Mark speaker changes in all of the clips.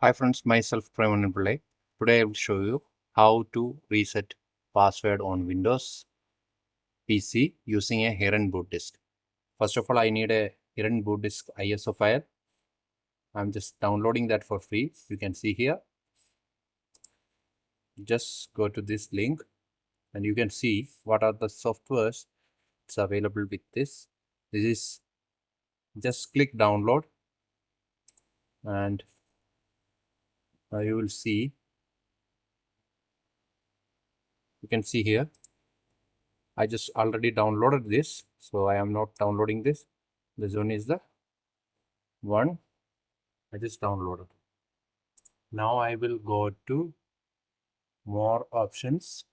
Speaker 1: Hi friends, myself Premanan Pillai. Today I will show you how to reset password on Windows PC using a Hiren Boot Disk. First of all, I need a Hiren Boot Disk ISO file. I'm just downloading that for free. You can see here. Just go to this link and you can see what are the softwares it's available with this. This is just click download and you will see. You can see here. I just already downloaded this, so I am not downloading this. This one is the one I just downloaded. Now I will go to more options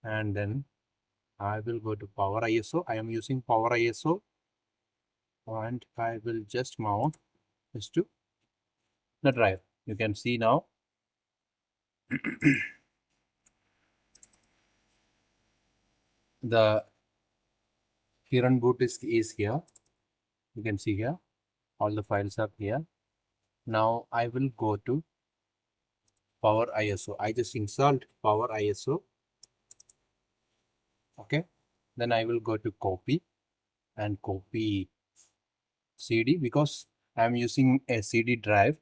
Speaker 1: and then I will go to Power ISO. I am using Power ISO and I will just mount this to the drive. You can see now. The Hiren Boot Disk is here. You can see here. All the files are here. Now I will go to Power ISO. I just installed Power ISO. Okay. Then I will go to copy and copy CD because I am using a CD drive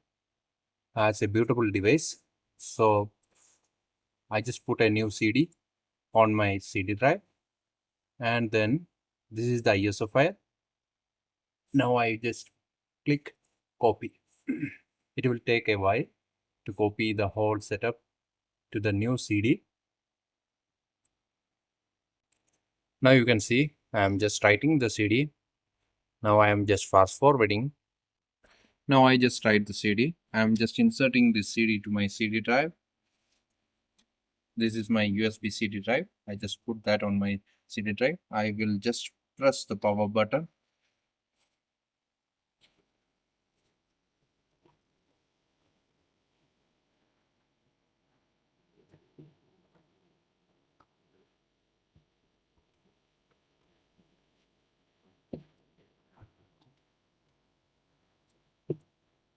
Speaker 1: as a bootable device. So I just put a new CD on my CD drive and then this is the ISO file. Now I just click copy. It will take a while to copy the whole setup to the new CD. Now you can see I am just writing the CD. Now I am just fast forwarding. Now I just write the CD. I am just inserting this CD to my CD drive. This is my USB CD drive. I just put that on my CD drive. I will just press the power button.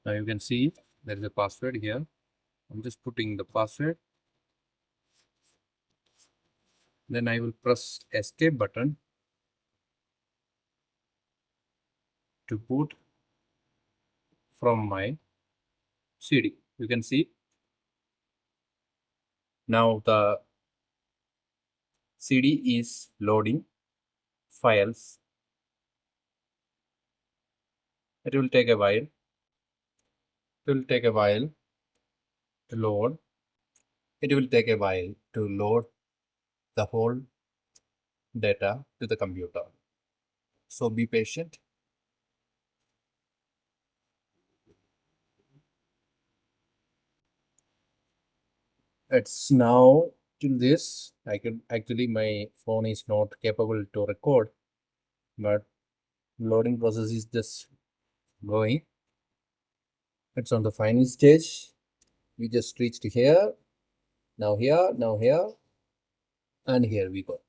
Speaker 1: Now you can see there is a password here. I'm just putting the password. Then I will press escape button to boot from my CD. You can see now the CD is loading files. It will take a while. It will take a while to load. It will take a while to load the whole data to the computer. So be patient. It's now till this. I can actually my phone is not capable to record, but loading process is just going. It's on the final stage. We just reached here, now here, now here, and here we go.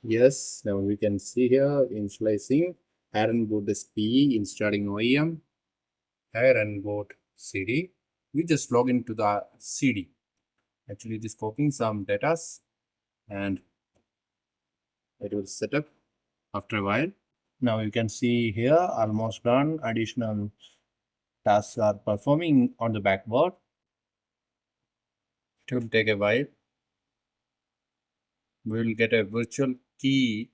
Speaker 1: Yes, now we can see here initializing Hiren Boot Disk PE, installing OEM, Hiren Boot CD. We just log into the CD. Actually, it is copying some data and it will set up after a while. Now you can see here almost done. Additional tasks are performing on the backboard. It will take a while. We will get a virtual key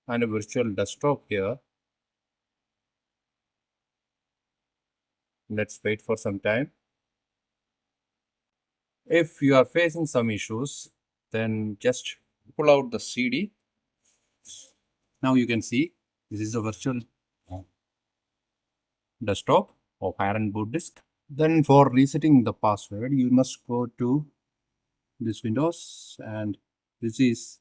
Speaker 1: and a virtual desktop here. Let's wait for some time. If you are facing some issues, then just pull out the CD. Now you can see this is a virtual desktop of Hiren Boot Disk. Then for resetting the password, you must go to this Windows, and this is,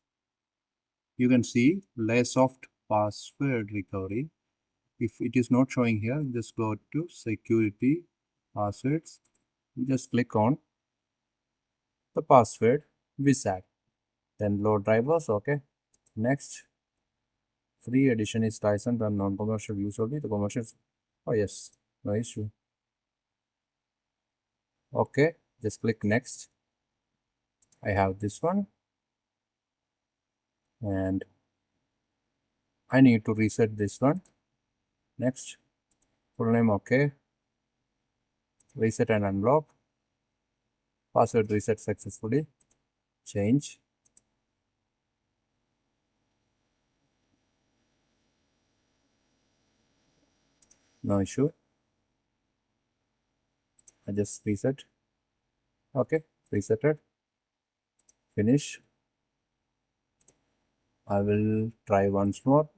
Speaker 1: you can see Laysoft password recovery. If it is not showing here, just go to security passwords, just click on the password wizard, then load drivers. Okay, next, free edition is licensed and non-commercial use only. The commercials, oh yes, no issue. Okay, just click next. I have this one, and I need to reset this one. Next, full name. Okay, reset and unlock. Password reset successfully. Change. No issue. I just reset. Okay, resetted. Finish. I will try once more.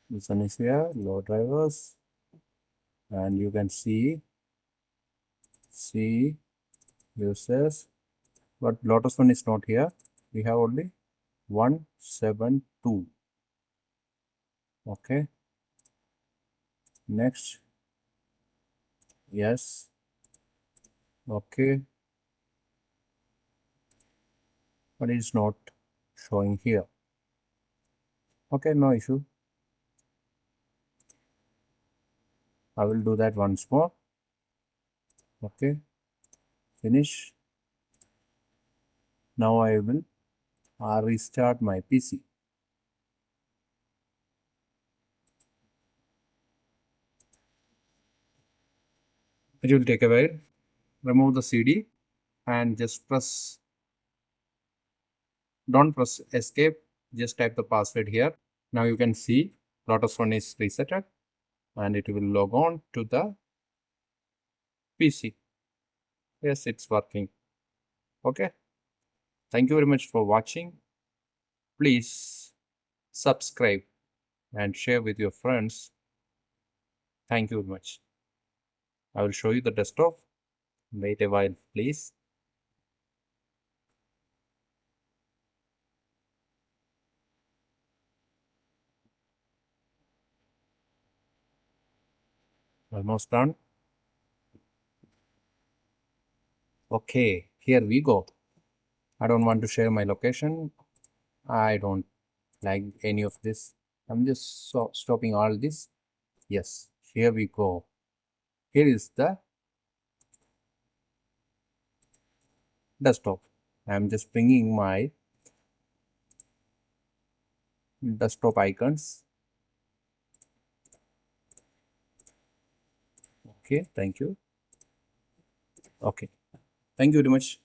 Speaker 1: This one is here, load drivers, and you can see users, but Lotus one is not here. We have only 172. Okay, next, yes, okay, but it is not showing here. Okay, no issue. I will do that once more. Okay, finish. Now I will restart my PC. It will take a while. Remove the CD and just press, don't press escape, just type the password here. Now you can see Lotus One is resetted and it will log on to the PC. Yes, it's working. Okay. Thank you very much for watching. Please subscribe and share with your friends. Thank you very much. I will show you the desktop. Wait a while, please. Almost done. Okay, here we go. I don't want to share my location. I don't like any of this. I'm just stopping all this. Yes, here we go. Here is the desktop. I'm just bringing my desktop icons. Okay, thank you. Okay, thank you very much.